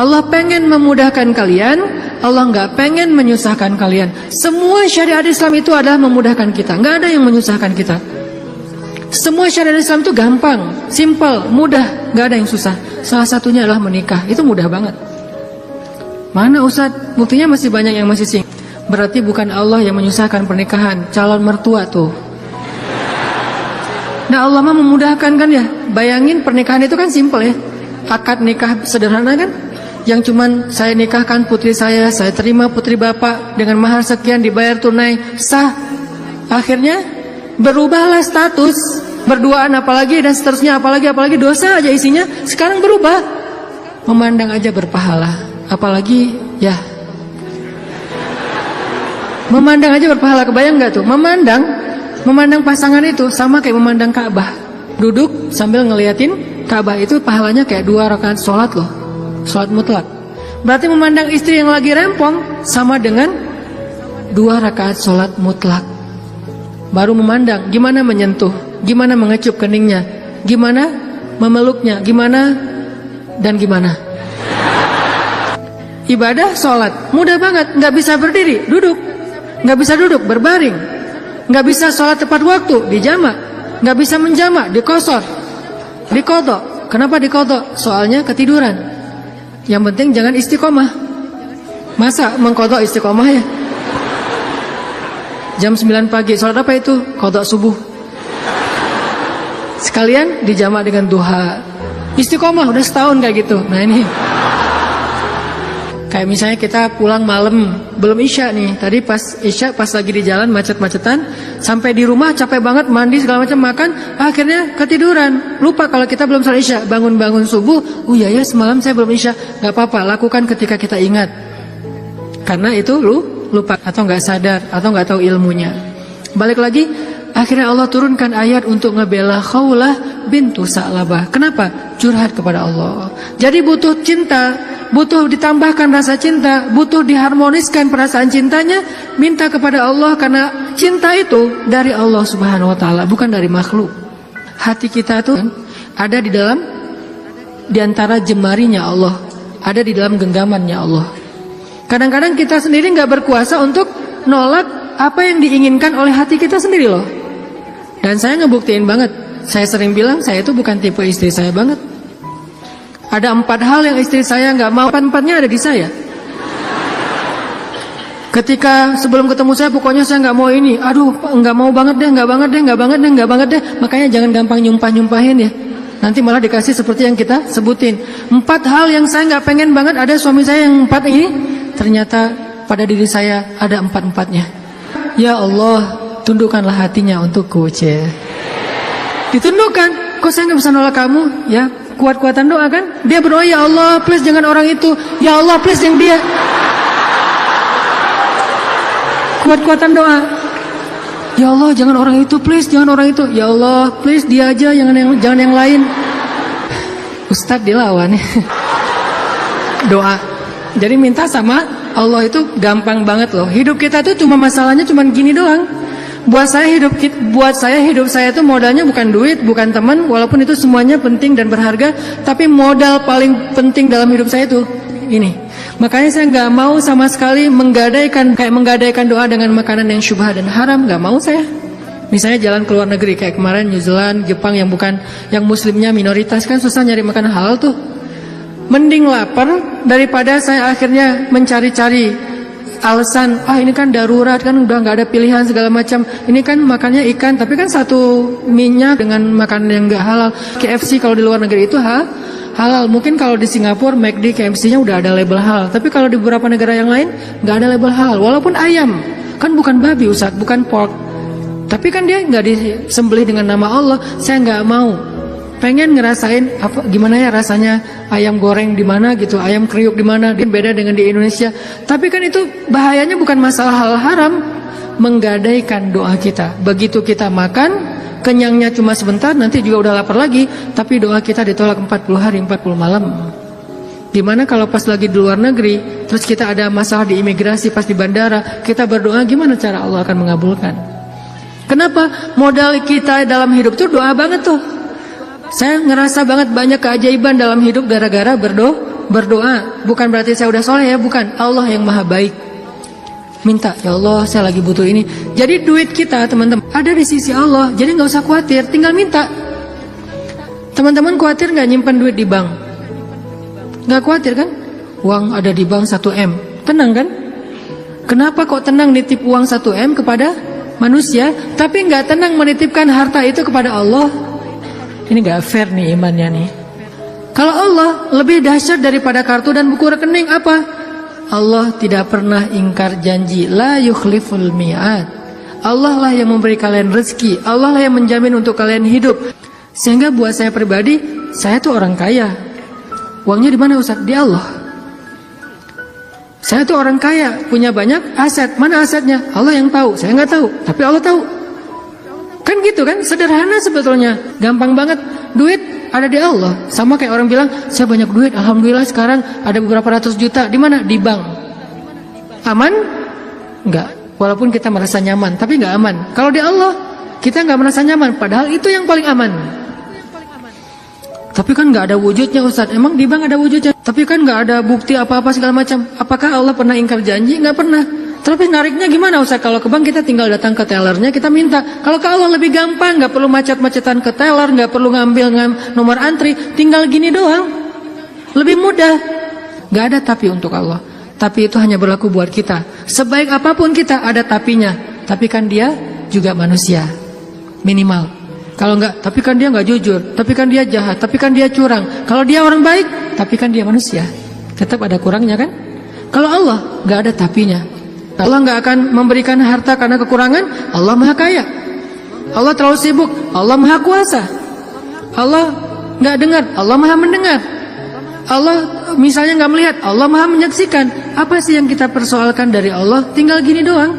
Allah pengen memudahkan kalian, Allah nggak pengen menyusahkan kalian. Semua syariat Islam itu adalah memudahkan kita, nggak ada yang menyusahkan kita. Semua syariat Islam itu gampang, simple, mudah, nggak ada yang susah. Salah satunya adalah menikah, itu mudah banget. Mana Ustadz? Buktinya masih banyak yang masih sing. Berarti bukan Allah yang menyusahkan pernikahan, calon mertua tuh. Nah Allah mah memudahkan kan ya. Bayangin pernikahan itu kan simple ya. Akad nikah sederhana kan. Yang cuman saya nikahkan putri saya terima putri bapak dengan mahar sekian dibayar tunai, sah. Akhirnya berubahlah status, berduaan apalagi dan seterusnya, apalagi dosa aja isinya. Sekarang berubah, memandang aja berpahala, apalagi ya memandang aja berpahala. Kebayang nggak tuh? Memandang pasangan itu sama kayak memandang Ka'bah. Duduk sambil ngeliatin Ka'bah itu pahalanya kayak 2 rakaat sholat loh. Sholat mutlak. Berarti memandang istri yang lagi rempong sama dengan 2 rakaat sholat mutlak. Baru memandang gimana menyentuh, gimana mengecup keningnya, gimana memeluknya, gimana dan gimana. Ibadah sholat mudah banget, nggak bisa berdiri, duduk, nggak bisa duduk, berbaring, nggak bisa sholat tepat waktu, dijamak, nggak bisa menjamak, dikosor, dikodok. Kenapa dikodok? Soalnya ketiduran. Yang penting jangan istiqomah. Masa mengkodok istiqomah ya? Jam 9 pagi, sholat apa itu? Kodok subuh. Sekalian dijamak dengan duha. Istiqomah udah setahun kayak gitu. Nah ini kayak misalnya kita pulang malam, belum isya nih. Tadi pas isya, pas lagi di jalan macet-macetan, sampai di rumah capek banget, mandi segala macam, makan, akhirnya ketiduran. Lupa kalau kita belum sholat isya. Bangun-bangun subuh, oh iya ya semalam saya belum isya. Gak apa-apa, lakukan ketika kita ingat. Karena itu lupa atau gak sadar atau gak tahu ilmunya. Balik lagi, akhirnya Allah turunkan ayat untuk ngebela Khawlah bintu Sa'labah. Kenapa? Curhat kepada Allah. Jadi butuh cinta, butuh ditambahkan rasa cinta, butuh diharmoniskan perasaan cintanya, minta kepada Allah karena cinta itu dari Allah Subhanahu wa taala, bukan dari makhluk. Hati kita itu ada di antara jemarinya Allah, ada di dalam genggamannya Allah. Kadang-kadang kita sendiri nggak berkuasa untuk nolak apa yang diinginkan oleh hati kita sendiri loh. Dan saya ngebuktiin banget. Saya sering bilang saya itu bukan tipe istri saya banget. Ada 4 hal yang istri saya nggak mau, 4-4-nya ada di saya. Ketika sebelum ketemu saya, pokoknya saya nggak mau ini. Aduh, nggak mau banget deh, nggak banget deh. Makanya jangan gampang nyumpahin ya. Nanti malah dikasih seperti yang kita sebutin. 4 hal yang saya nggak pengen banget ada suami saya yang 4 ini. Ternyata pada diri saya ada 4-4-nya. Ya Allah, tundukkanlah hatinya untukku, ditundukkan. Kok saya nggak bisa nolak kamu? Ya, kuat-kuatan doa kan. Dia berdoa, ya Allah, please jangan orang itu. Ya Allah, please yang dia. Kuat-kuatan doa. Ya Allah, jangan orang itu, please jangan orang itu. Ya Allah, please dia aja, jangan yang lain. Ustadz dilawan. Doa. Jadi minta sama Allah itu gampang banget loh. Hidup kita tuh cuma masalahnya cuma gini doang. Buat saya hidup saya itu modalnya bukan duit, bukan teman, walaupun itu semuanya penting dan berharga, tapi modal paling penting dalam hidup saya itu ini. Makanya saya nggak mau sama sekali menggadaikan doa dengan makanan yang syubhat dan haram, nggak mau saya. Misalnya jalan ke luar negeri kayak kemarin New Zealand, Jepang yang muslimnya minoritas kan susah nyari makanan halal tuh. Mending lapar daripada saya akhirnya mencari-cari alasan, ini kan darurat, kan udah nggak ada pilihan segala macam. Ini kan makannya ikan, tapi kan satu minyak dengan makanan yang nggak halal. KFC kalau di luar negeri itu halal. Mungkin kalau di Singapura, McD, KFC-nya udah ada label halal. Tapi kalau di beberapa negara yang lain nggak ada label halal. Walaupun ayam, kan bukan babi Ustaz, bukan pork. Tapi kan dia nggak disembelih dengan nama Allah. Saya nggak mau. Pengen ngerasain gimana ya rasanya ayam goreng di mana gitu, ayam kriuk di mana, beda dengan di Indonesia. Tapi kan itu bahayanya bukan masalah hal haram, menggadaikan doa kita. Begitu kita makan, kenyangnya cuma sebentar, nanti juga udah lapar lagi, tapi doa kita ditolak 40 hari 40 malam. Gimana kalau pas lagi di luar negeri, terus kita ada masalah di imigrasi, pas di bandara, kita berdoa, gimana cara Allah akan mengabulkan? Kenapa? Modal kita dalam hidup tuh doa banget tuh. Saya ngerasa banget banyak keajaiban dalam hidup gara-gara berdoa bukan berarti saya udah soleh ya, bukan. Allah yang maha baik. Minta, ya Allah saya lagi butuh ini. Jadi duit kita teman-teman ada di sisi Allah. Jadi nggak usah khawatir, tinggal minta. Teman-teman khawatir nggak nyimpan duit di bank? Nggak khawatir kan? Uang ada di bank 1 M, tenang kan? Kenapa kok tenang nitip uang 1 M kepada manusia, tapi nggak tenang menitipkan harta itu kepada Allah? Ini nggak fair nih imannya nih. Kalau Allah lebih dahsyat daripada kartu dan buku rekening apa? Allah tidak pernah ingkar janji. La yukhliful mi'ad. Allah lah yang memberi kalian rezeki. Allah lah yang menjamin untuk kalian hidup. Sehingga buat saya pribadi, saya tuh orang kaya. Uangnya di mana Ustaz? Di Allah. Saya tuh orang kaya, punya banyak aset. Mana asetnya? Allah yang tahu. Saya nggak tahu, tapi Allah tahu. Kan gitu kan? Sederhana sebetulnya. Gampang banget. Duit ada di Allah. Sama kayak orang bilang, saya banyak duit, alhamdulillah sekarang ada beberapa ratus juta. Di mana? Di bank. Aman? Enggak. Walaupun kita merasa nyaman, tapi enggak aman. Kalau di Allah, kita enggak merasa nyaman, padahal itu yang paling aman. Tapi kan enggak ada wujudnya Ustaz. Emang di bank ada wujudnya? Tapi kan enggak ada bukti apa-apa segala macam. Apakah Allah pernah ingkar janji? Enggak pernah. Tapi nariknya gimana Ustaz? Kalau ke bank kita tinggal datang ke tellernya, kita minta. Kalau ke Allah lebih gampang, nggak perlu macet-macetan ke teller, nggak perlu ngambil nomor antri, tinggal gini doang. Lebih mudah. Nggak ada tapi untuk Allah. Tapi itu hanya berlaku buat kita. Sebaik apapun kita ada tapinya. Tapi kan dia juga manusia. Minimal. Kalau nggak, tapi kan dia nggak jujur, tapi kan dia jahat, tapi kan dia curang. Kalau dia orang baik, tapi kan dia manusia. Tetap ada kurangnya kan? Kalau Allah nggak ada tapinya. Allah nggak akan memberikan harta karena kekurangan. Allah maha kaya. Allah terlalu sibuk. Allah maha kuasa. Allah nggak dengar. Allah maha mendengar. Allah misalnya nggak melihat. Allah maha menyaksikan. Apa sih yang kita persoalkan dari Allah? Tinggal gini doang.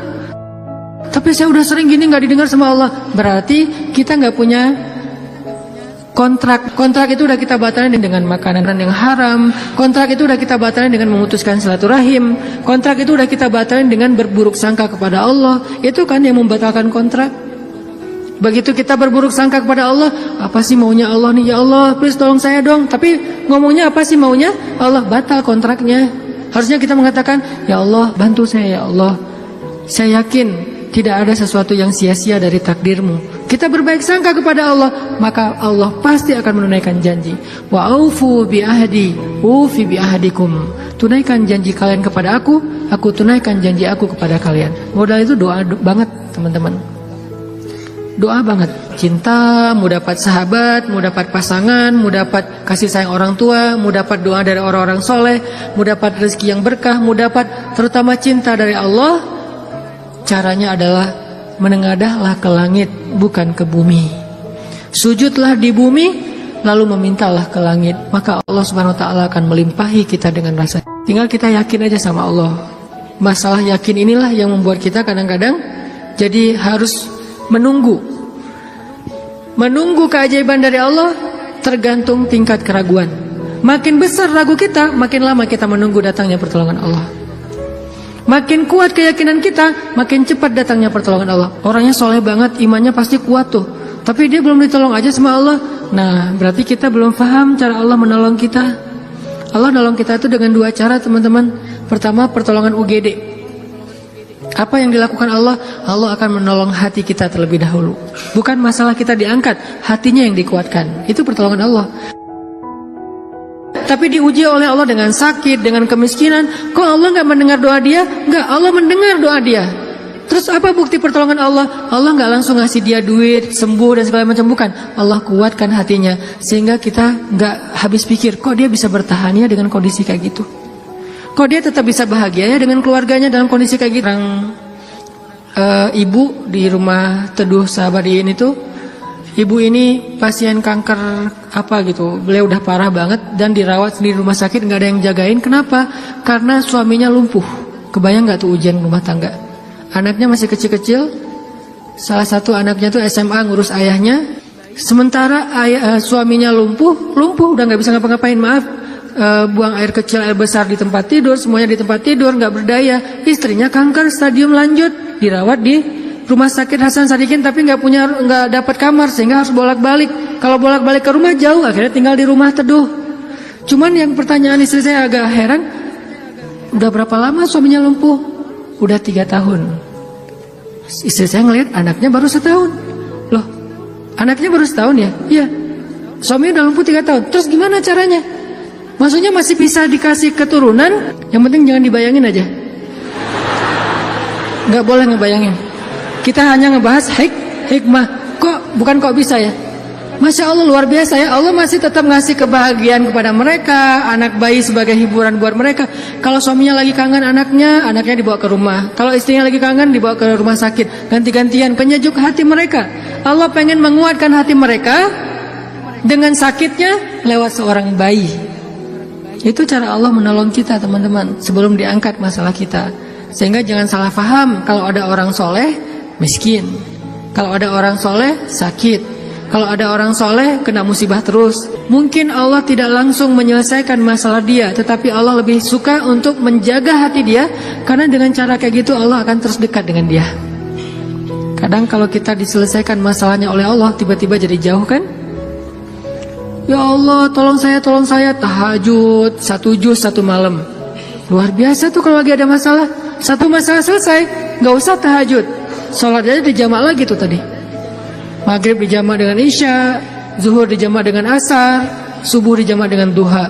Tapi saya udah sering gini nggak didengar sama Allah. Berarti kita nggak punya kontrak. Kontrak itu udah kita batalin dengan makanan yang haram. Kontrak itu udah kita batalin dengan memutuskan silaturahim. Kontrak itu udah kita batalin dengan berburuk sangka kepada Allah. Itu kan yang membatalkan kontrak. Begitu kita berburuk sangka kepada Allah, apa sih maunya Allah nih? Ya Allah, please tolong saya dong. Tapi ngomongnya apa sih maunya? Allah, batal kontraknya. Harusnya kita mengatakan, ya Allah, bantu saya ya Allah. Saya yakin tidak ada sesuatu yang sia-sia dari takdirmu. Kita berbaik sangka kepada Allah, maka Allah pasti akan menunaikan janji. Wa aufu bi ahdi, ufi bi ahdikum. Tunaikan janji kalian kepada aku tunaikan janji aku kepada kalian. Modal itu doa banget, teman-teman. Doa banget. Cinta, mau dapat sahabat, mau dapat pasangan, mau dapat kasih sayang orang tua, mau dapat doa dari orang-orang soleh, mau dapat rezeki yang berkah, mau dapat terutama cinta dari Allah. Caranya adalah menengadahlah ke langit, bukan ke bumi. Sujudlah di bumi, lalu memintalah ke langit. Maka Allah Subhanahu wa ta'ala akan melimpahi kita dengan rasa. Tinggal kita yakin aja sama Allah. Masalah yakin inilah yang membuat kita kadang-kadang jadi harus menunggu. Menunggu keajaiban dari Allah tergantung tingkat keraguan. Makin besar ragu kita, makin lama kita menunggu datangnya pertolongan Allah. Makin kuat keyakinan kita, makin cepat datangnya pertolongan Allah. Orangnya soleh banget, imannya pasti kuat tuh, tapi dia belum ditolong aja sama Allah. Nah, berarti kita belum paham cara Allah menolong kita. Allah nolong kita itu dengan dua cara, teman-teman. Pertama, pertolongan UGD. Apa yang dilakukan Allah? Allah akan menolong hati kita terlebih dahulu. Bukan masalah kita diangkat, hatinya yang dikuatkan. Itu pertolongan Allah. Tapi diuji oleh Allah dengan sakit, dengan kemiskinan. Kok Allah nggak mendengar doa dia? Nggak, Allah mendengar doa dia. Terus apa bukti pertolongan Allah? Allah nggak langsung ngasih dia duit, sembuh dan segala macam, bukan. Allah kuatkan hatinya sehingga kita nggak habis pikir, kok dia bisa bertahan ya dengan kondisi kayak gitu. Kok dia tetap bisa bahagia ya dengan keluarganya dalam kondisi kayak gitu. Ibu di rumah Teduh Sahabadiin itu, ibu ini pasien kanker apa gitu, beliau udah parah banget dan dirawat di rumah sakit, nggak ada yang jagain. Kenapa? Karena suaminya lumpuh. Kebayang nggak tuh ujian rumah tangga? Anaknya masih kecil-kecil, salah satu anaknya tuh SMA ngurus ayahnya, sementara suaminya lumpuh udah nggak bisa ngapa-ngapain. Maaf, buang air kecil air besar di tempat tidur, semuanya di tempat tidur, nggak berdaya. Istrinya kanker stadium lanjut, dirawat di Rumah Sakit Hasan Sadikin, tapi nggak dapat kamar sehingga harus bolak-balik. Kalau bolak-balik ke rumah jauh, akhirnya tinggal di rumah Teduh. Cuman yang pertanyaan istri saya agak heran, udah berapa lama suaminya lumpuh? Udah 3 tahun. Istri saya ngelihat anaknya baru 1 tahun. Loh, anaknya baru 1 tahun ya? Iya. Suaminya udah lumpuh 3 tahun. Terus gimana caranya? Maksudnya masih bisa dikasih keturunan? Yang penting jangan dibayangin aja. Gak boleh ngebayangin. Kita hanya ngebahas hikmah. Bukan kok bisa ya? Masya Allah, luar biasa ya. Allah masih tetap ngasih kebahagiaan kepada mereka. Anak bayi sebagai hiburan buat mereka. Kalau suaminya lagi kangen anaknya dibawa ke rumah. Kalau istrinya lagi kangen, dibawa ke rumah sakit. Ganti-gantian, penyejuk hati mereka. Allah pengen menguatkan hati mereka dengan sakitnya lewat seorang bayi. Itu cara Allah menolong kita, teman-teman, sebelum diangkat masalah kita. Sehingga jangan salah paham, kalau ada orang soleh miskin, kalau ada orang soleh sakit, kalau ada orang soleh kena musibah terus. Mungkin Allah tidak langsung menyelesaikan masalah dia, tetapi Allah lebih suka untuk menjaga hati dia. Karena dengan cara kayak gitu Allah akan terus dekat dengan dia. Kadang kalau kita diselesaikan masalahnya oleh Allah, tiba-tiba jadi jauh kan? Ya Allah, tolong saya, tahajud 1 juz 1 malam. Luar biasa tuh kalau lagi ada masalah. 1 masalah selesai, gak usah tahajud, sholat aja dijamak lagi tuh tadi. Maghrib dijamak dengan isya, zuhur dijamak dengan asar, subuh dijamak dengan duha.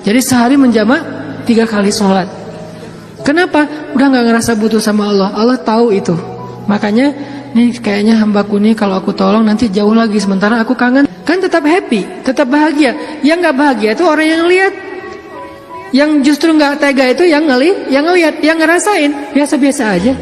Jadi sehari menjamak 3 kali sholat. Kenapa? Udah gak ngerasa butuh sama Allah. Allah tahu itu. Makanya nih kayaknya hambaku nih kalau aku tolong nanti jauh lagi, sementara aku kangen. Kan tetap happy, tetap bahagia. Yang gak bahagia itu orang yang lihat. Yang justru gak tega itu yang ngelihat, yang ngerasain. Biasa-biasa aja.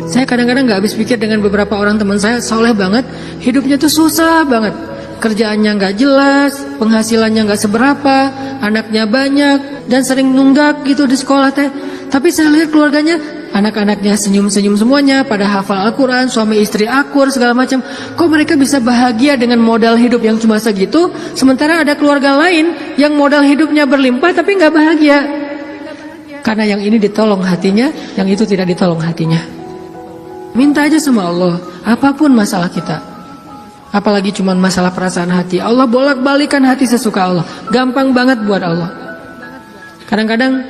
Saya kadang-kadang gak habis pikir dengan beberapa orang teman saya, soleh banget, hidupnya tuh susah banget. Kerjaannya gak jelas, penghasilannya gak seberapa, anaknya banyak, dan sering nunggak gitu di sekolah teh. Tapi saya lihat keluarganya, anak-anaknya senyum-senyum semuanya, pada hafal Al-Quran, suami istri akur, segala macam. Kok mereka bisa bahagia dengan modal hidup yang cuma segitu, sementara ada keluarga lain yang modal hidupnya berlimpah tapi gak bahagia. Karena yang ini ditolong hatinya, yang itu tidak ditolong hatinya. Minta aja sama Allah, apapun masalah kita. Apalagi cuma masalah perasaan hati, Allah bolak-balikan hati sesuka Allah. Gampang banget buat Allah. Kadang-kadang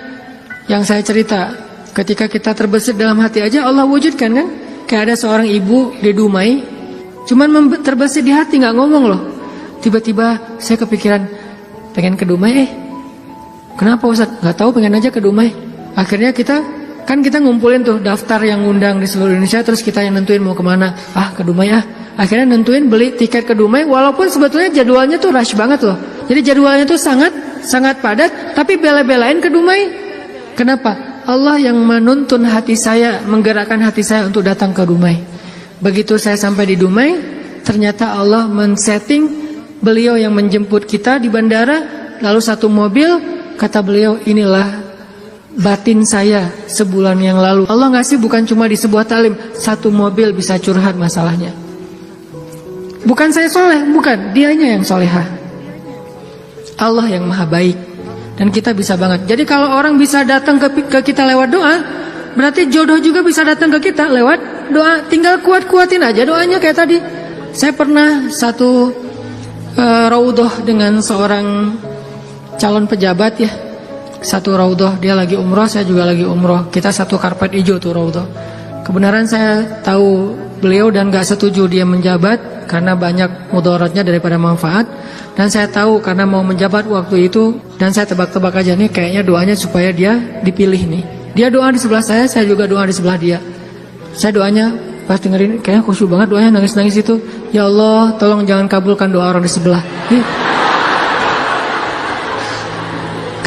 yang saya cerita, ketika kita terbesit dalam hati aja Allah wujudkan kan. Kayak ada seorang ibu di Dumai, cuman terbesit di hati, gak ngomong loh. Tiba-tiba saya kepikiran pengen ke Dumai. Kenapa Ustaz? Gak tahu, pengen aja ke Dumai. Akhirnya kita ngumpulin tuh daftar yang ngundang di seluruh Indonesia, terus kita yang nentuin mau kemana. Ke Dumai Akhirnya nentuin beli tiket ke Dumai, walaupun sebetulnya jadwalnya tuh rush banget loh. Jadi jadwalnya tuh sangat padat, tapi bela-belain ke Dumai. Kenapa? Allah yang menuntun hati saya, menggerakkan hati saya untuk datang ke Dumai. Begitu saya sampai di Dumai, ternyata Allah men-setting beliau yang menjemput kita di bandara, lalu 1 mobil, kata beliau, inilah batin saya sebulan yang lalu. Allah ngasih bukan cuma di sebuah talim, 1 mobil bisa curhat masalahnya. Bukan saya soleh, bukan, dianya yang solehah. Allah yang maha baik. Dan kita bisa banget. Jadi kalau orang bisa datang ke kita lewat doa, berarti jodoh juga bisa datang ke kita lewat doa. Tinggal kuat-kuatin aja doanya kayak tadi. Saya pernah satu raudhah dengan seorang calon pejabat ya. Satu raudhah, dia lagi umroh, saya juga lagi umroh. Kita satu karpet hijau tuh raudhah. Kebenaran saya tahu beliau dan gak setuju dia menjabat karena banyak mudaratnya daripada manfaat. Dan saya tahu karena mau menjabat waktu itu, dan saya tebak-tebak aja nih kayaknya doanya supaya dia dipilih nih. Dia doa di sebelah saya juga doa di sebelah dia. Saya doanya pas dengerin kayaknya khusyuk banget doanya, nangis-nangis itu. Ya Allah, tolong jangan kabulkan doa orang di sebelah.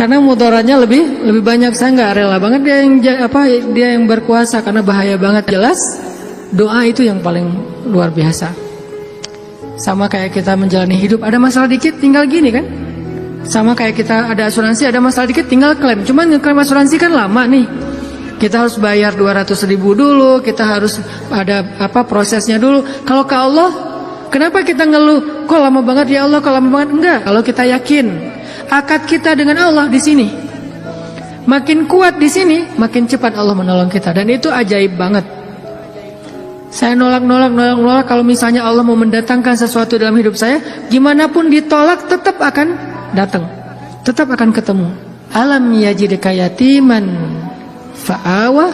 Karena mudaratnya lebih banyak, saya nggak rela banget dia yang berkuasa karena bahaya banget. Jelas doa itu yang paling luar biasa. Sama kayak kita menjalani hidup, ada masalah dikit tinggal gini kan. Sama kayak kita ada asuransi, ada masalah dikit tinggal klaim. Cuman ngeklaim asuransi kan lama nih. Kita harus bayar 200.000 dulu, kita harus ada prosesnya dulu. Kalau ke Allah, kenapa kita ngeluh? Kok lama banget ya Allah, kok lama banget? Enggak, kalau kita yakin akad kita dengan Allah di sini, makin kuat di sini, makin cepat Allah menolong kita. Dan itu ajaib banget. Saya nolak kalau misalnya Allah mau mendatangkan sesuatu dalam hidup saya, gimana pun ditolak tetap akan datang. tetap akan ketemu. Alam yajidka yatiman fa'awa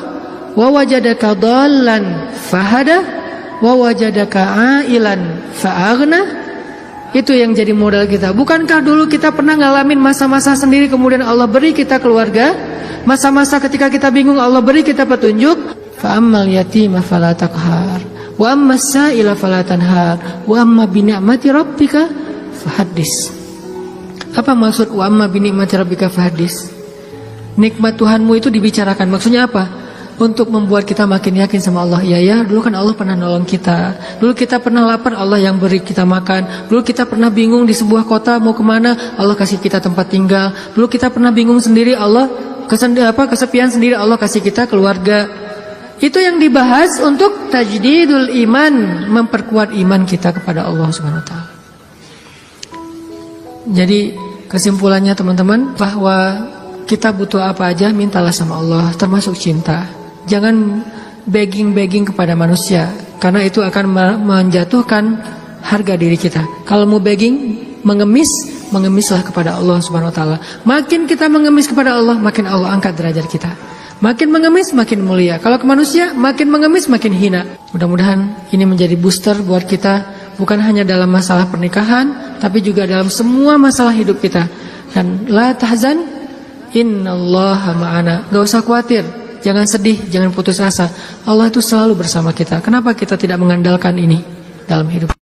wa wajadaka dhallan fahada wa wajadaka ailan fa'aghna. Itu yang jadi modal kita. Bukankah dulu kita pernah ngalamin masa-masa sendiri, kemudian Allah beri kita keluarga, masa-masa ketika kita bingung Allah beri kita petunjuk. Fa'ammal yatima fala taqhar wa ammas sa'ila fala tanhar wa amma bi ni'mati rabbika fahaddis. Apa maksud wa amma bi ni'mati rabbika fahaddis? Nikmat Tuhanmu itu dibicarakan. Maksudnya apa? Untuk membuat kita makin yakin sama Allah. Ya, dulu kan Allah pernah nolong kita. Dulu kita pernah lapar, Allah yang beri kita makan. Dulu kita pernah bingung di sebuah kota mau kemana, Allah kasih kita tempat tinggal. Dulu kita pernah bingung sendiri, Allah kesepian sendiri, Allah kasih kita keluarga. Itu yang dibahas untuk tajdidul iman, memperkuat iman kita kepada Allah Subhanahu wa taala. Jadi kesimpulannya teman-teman, bahwa kita butuh apa aja mintalah sama Allah, termasuk cinta. Jangan begging kepada manusia, karena itu akan menjatuhkan harga diri kita. Kalau mau begging, mengemislah kepada Allah Subhanahu wa taala. Makin kita mengemis kepada Allah, makin Allah angkat derajat kita. Makin mengemis makin mulia. Kalau ke manusia makin mengemis makin hina. Mudah-mudahan ini menjadi booster buat kita, bukan hanya dalam masalah pernikahan, tapi juga dalam semua masalah hidup kita. Dan la tahzan, innallaha ma'ana. Gak usah khawatir, jangan sedih, jangan putus asa. Allah itu selalu bersama kita. Kenapa kita tidak mengandalkan ini dalam hidup?